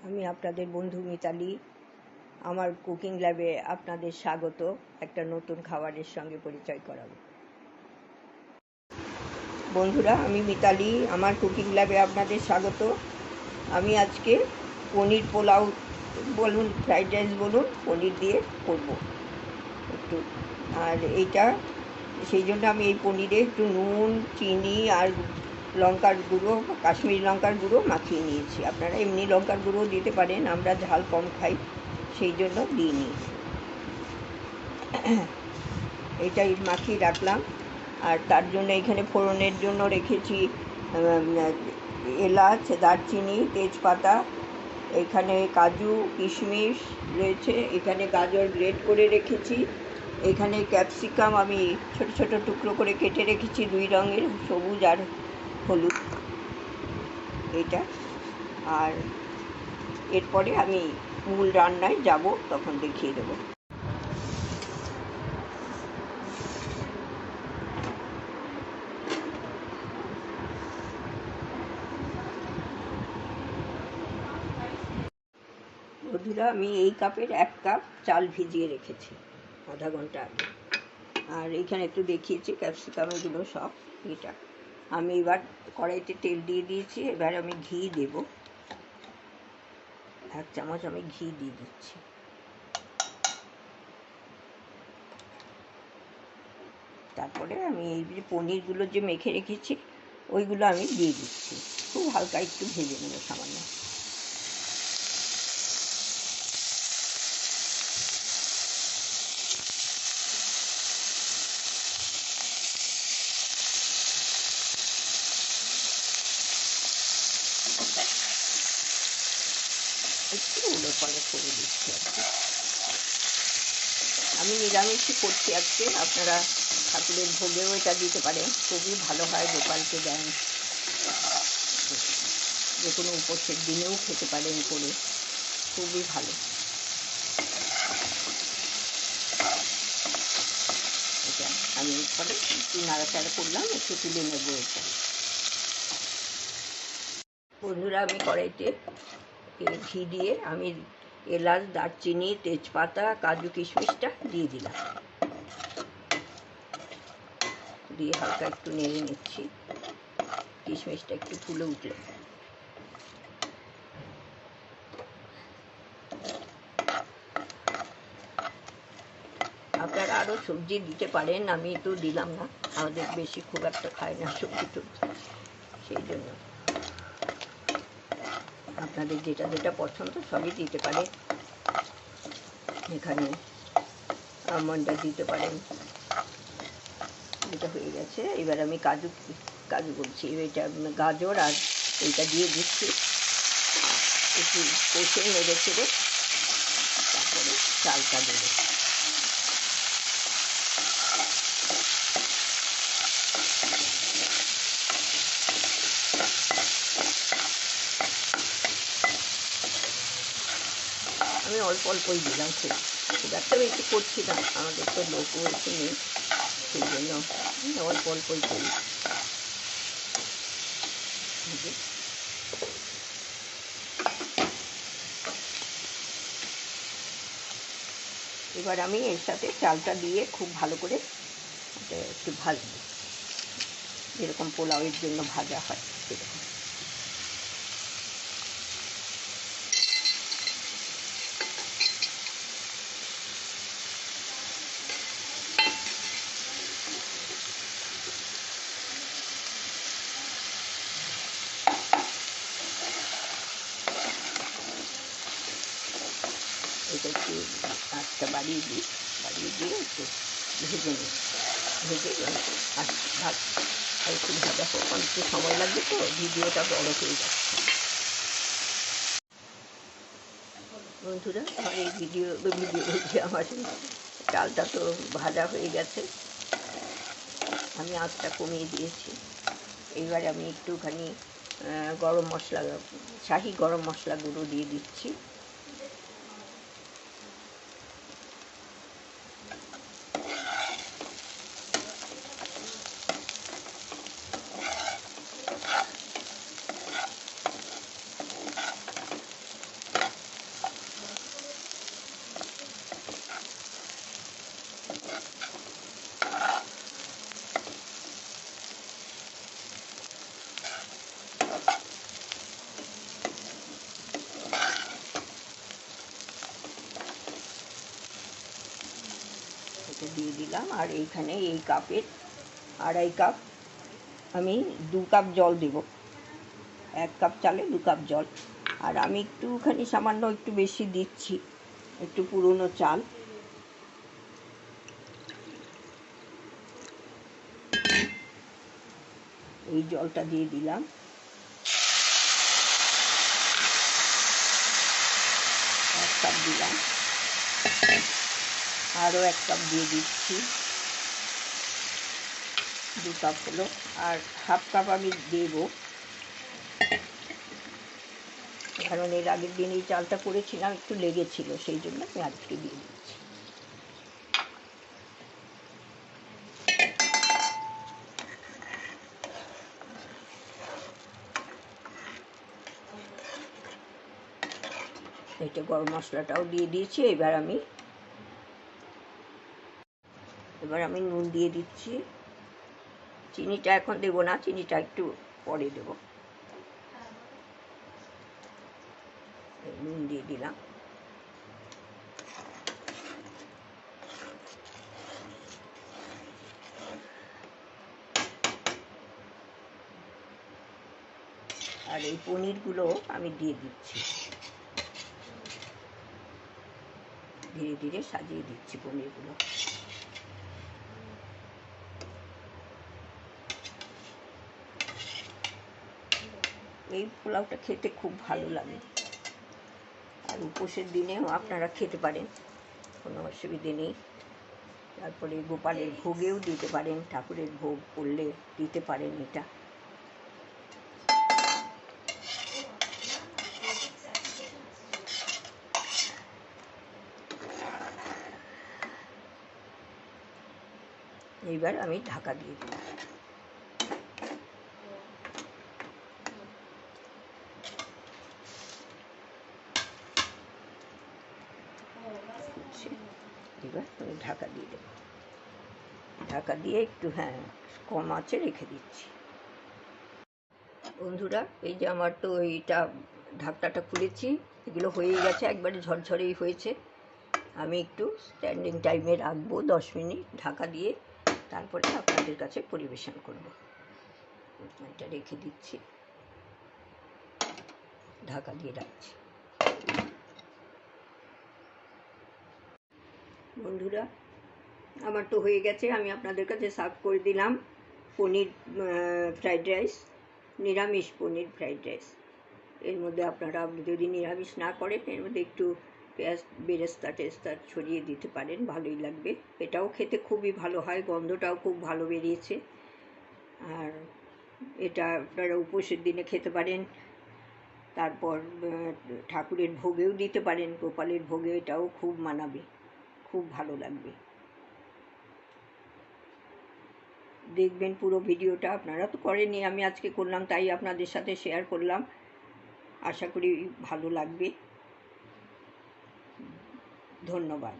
আমি আপনাদের বন্ধু মিতালি। আমার কুকিং ল্যাবে আপনাদের স্বাগত। একটা নতুন খাবারের সঙ্গে পরিচয় করাবো। বন্ধুরা, আমি মিতালি, আমার কুকিং ল্যাবে আপনাদের স্বাগত। আমি আজকে পনির পোলাও বলুন, ফ্রাইড রাইস বলুন, পনির দিয়ে করব একটু। আর এইটা সেই জন্য আমি এই পনিরে একটু নুন, চিনি আর লঙ্কার গুঁড়ো, কাশ্মীরি লঙ্কার গুঁড়ো মাখিয়ে নিয়েছি। আপনারা এমনি লঙ্কার গুঁড়ো দিতে পারেন, আমরা ঝাল কম খাই সেই জন্য দিইনি। এইটাই মাখিয়ে রাখলাম। আর তার জন্য এখানে ফোড়নের জন্য রেখেছি এলাচ, দারচিনি, তেজপাতা, এখানে কাজু কিশমিশ রয়েছে, এখানে গাজর গ্রেট করে রেখেছি, এখানে ক্যাপসিকাম আমি ছোট ছোট টুকরো করে কেটে রেখেছি, 2 রঙের, সবুজ আর হলুদ এটা। আর এরপরে আমি মূল রান্নায় যাব, তখন দেখিয়ে দেবো। বন্ধুরা, আমি এই কাপের 1 কাপ চাল ভিজিয়ে রেখেছি আধা ঘন্টা আগে। আর এখানে একটু দেখিয়েছি ক্যাপসিকাম এগুলো সব। এটা আমি এবার কড়াইতে তেল দিয়ে দিয়েছি। এবার আমি ঘি দেব, 1 চামচ আমি ঘি দিয়ে দিচ্ছি। তারপরে আমি এই যে পনিরগুলো যে মেখে রেখেছি ওইগুলো আমি দিয়ে দিচ্ছি। খুব হালকা একটু ভেজে নেবো সামান্য। একটু উলট পালট করে দিচ্ছি আর কি। আমি নিরামিষই করছি আজকে। আপনারা ঠাকুরের ভোগেও এটা দিতে পারেন, খুবই ভালো হয়। গোপালকে দেন, যে কোনো উপোসের দিনেও খেতে পারেন করে, খুবই ভালো। এটা আমি এরপরে একটু নাড়াচাড়া করলাম, একটু তুলে নেবো এটা। বন্ধুরা, আমি কড়াইতে ঘি দিয়ে আমি এলাচ, দারচিনি, তেজপাতা, কাজু কিশমিশটা দিয়ে দিলাম, দিয়ে হালকা একটু নেড়ে নিচ্ছি। কিশমিশটা একটু ফুলে উঠলে আপনারা আরও সবজি দিতে পারেন, আমি তো দিলাম না, আমাদের বেশি খুব একটা খায় না সবজি টবজি, সেই জন্য আপনাদের যেটা যেটা পছন্দ সবই দিতে পারে। এখানে আমন্ডটা দিতে পারেন। এটা হয়ে গেছে। এবার আমি কাজু বলছি, এটা গাজর আর এইটা দিয়ে দিচ্ছি, একটু কষে নেড়ে চেড়ে তারপরে চালটা দেবো। আমি অল্প অল্পই দিলাম, খুব একটা বেশি করছি না, আমাদের তো লোকও একটু নেই, সেই জন্য অল্প অল্পই করি। এবার আমি এর সাথে চালটা দিয়ে খুব ভালো করে একটু ভাজবো, যেরকম পোলাওয়ের জন্য ভাজা হয় সেরকম। এটা একটু আঁচটা বাড়িয়ে দিয়ে একটু ভেজে নিই। ভেজে আর একটু ভাজা হোক, একটু সময় লাগবে, তো ভিডিওটা বড় হয়ে যাচ্ছে। বন্ধুরা, আমার এই ভিডিও বলছি, আমার চালটা তো ভাজা হয়ে গেছে, আমি আঁচটা কমিয়ে দিয়েছি। এইবার আমি একটুখানি গরম মশলা, শাহি গরম মশলা গুঁড়ো দিয়ে দিচ্ছি। দিয়ে দিলাম। আর এইখানে এই কাপের 2.5 কাপ আমি 2 কাপ জল দেব। 1 কাপ চালে 2 কাপ জল। আর আমি একটুখানি সামান্য একটু বেশি দিচ্ছি, একটু পুরনো চাল। এই জলটা দিয়ে দিলাম। এক কাপ দিলাম, আরও 1 কাপ দিয়ে দিচ্ছি, 2 কাপ হলো। আর 1/2 কাপ আমি দেব, কারণ এর আগের দিন এই চালটা করেছিলাম, একটু লেগেছিল, সেই জন্য আমি আজকে দিয়ে দিচ্ছি। এটা গরম মশলাটাও দিয়ে দিয়েছি। এবার আমি নুন দিয়ে দিচ্ছি। চিনিটা এখন দেবো না, চিনিটা একটু পরে দেব। নুন দিয়ে দিলাম। আর এই পনিরগুলো আমি দিয়ে দিচ্ছি, ধীরে ধীরে সাজিয়ে দিচ্ছি পনিরগুলো। এই পোলাওটা খেতে খুব ভালো লাগে, আর উপোসের দিনেও আপনারা খেতে পারেন, কোনো অসুবিধে নেই। তারপরে গোপালের ভোগেও দিতে পারেন, ঠাকুরের ভোগ করলে দিতে পারেন এটা। এইবার আমি ঢাকা দিয়ে দিলাম। এবার আমি ঢাকা দিয়ে দেবো। ঢাকা দিয়ে একটু কম আঁচে রেখে দিচ্ছি। বন্ধুরা, এই যে আমার তো এইটা ঢাকনাটা খুলেছি, এগুলো হয়ে গেছে, একবারে ঝরঝরেই হয়েছে। আমি একটু স্ট্যান্ডিং টাইমে রাখবো 10 মিনিট ঢাকা দিয়ে, তারপরে আপনাদের কাছে পরিবেশন করব। এটা রেখে দিচ্ছি, ঢাকা দিয়ে রাখছি। বন্ধুরা, আমার তো হয়ে গেছে, আমি আপনাদের কাছে সার্ভ করে দিলাম পনির ফ্রাইড রাইস, নিরামিষ পনির ফ্রাইড রাইস। এর মধ্যে আপনারা যদি নিরামিষ না করেন, এর মধ্যে একটু পেঁয়াজ বেরেস্তা টেস্তা ছড়িয়ে দিতে পারেন, ভালোই লাগবে। এটাও খেতে খুবই ভালো হয়, গন্ধটাও খুব ভালো বেরিয়েছে। আর এটা আপনারা উপোসের দিনে খেতে পারেন, তারপর ঠাকুরের ভোগেও দিতে পারেন, গোপালের ভোগে এটাও খুব মানাবে, খুব ভালো লাগবে। দেখবেন পুরো ভিডিওটা, আপনারা তো করেননি, আমি আজকে করলাম, তাই আপনাদের সাথে শেয়ার করলাম। আশা করি ভালো লাগবে। ধন্যবাদ।